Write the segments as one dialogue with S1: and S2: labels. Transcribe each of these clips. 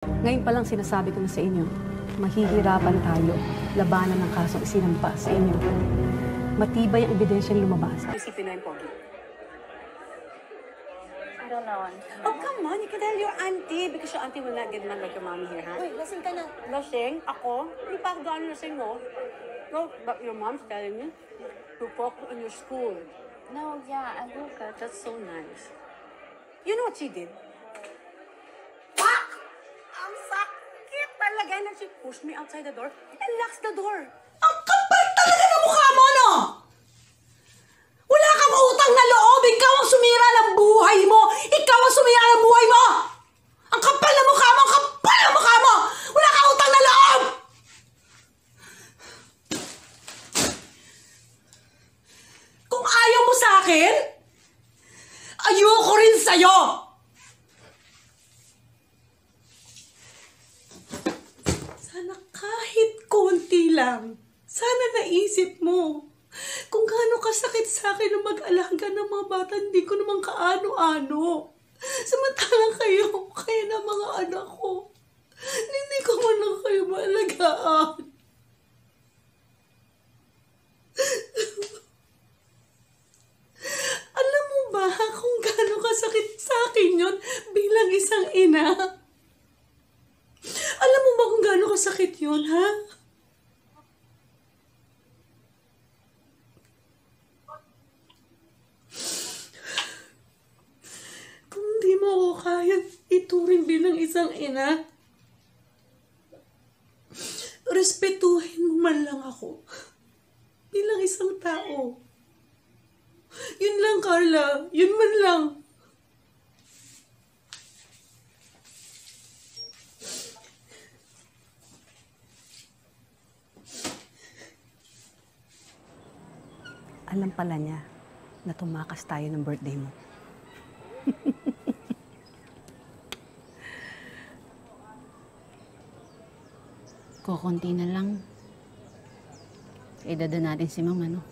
S1: Ngayon pa lang sinasabi ko na sa inyo, mahihirapan tayo labanan ng kasong isinampa sa inyo. Matibay ang ebidensyang lumabas. Isipin na yung pogi.
S2: I don't know.
S1: Oh, come on. You can tell your auntie because your auntie will not get mad like your mommy here, huh?
S2: Uy, lasing ka na.
S1: Lasing? Ako? Hindi pa ako gano'n lasing, no? No, but your mom's telling me to focus on your school.
S2: No, yeah, I woke up.
S1: That's so nice. You know what she did? Ang sakit talaga na she pushed me outside the door and locks the door.
S3: Ang kapal talaga ng mukha mo, no? Wala kang utang na loob. Ikaw ang sumira ng buhay mo. Ikaw ang sumira ng buhay mo. Ang kapal na mukha mo. Ang kapal na mukha mo. Wala kang utang na loob. Kung ayaw mo sa akin, ayoko rin sa'yo. Sana kahit konti lang. Sana naisip mo. Kung gaano kasakit sa akin na mag-alaga ng mga bata, hindi ko naman kaano-ano. Samantalang kayo na mga anak ko. Hindi ko man lang kayo maalagaan. Alam mo ba kung gaano kasakit sa akin yun bilang isang ina? Alam mo ba kung gaano kasakit yun, ha? Kung di mo ako kaya ituring bilang isang ina, respetuhin mo man lang ako bilang isang tao. Yun lang, Carla. Yun man lang.
S1: Alam pala niya na tumakas tayo ng birthday mo.
S4: Kukunti na lang. Idada natin si Mama, no?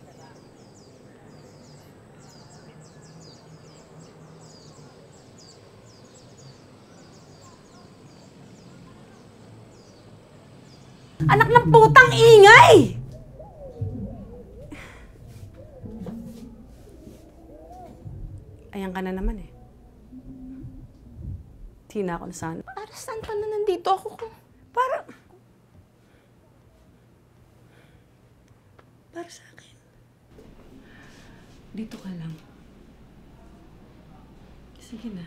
S3: Anak ng putang ingay!
S1: Ayan ka na naman eh. Tina ako na sana.
S2: Para saan pa na nandito ako?
S3: Para sa akin.
S1: Dito ka lang. Sige na.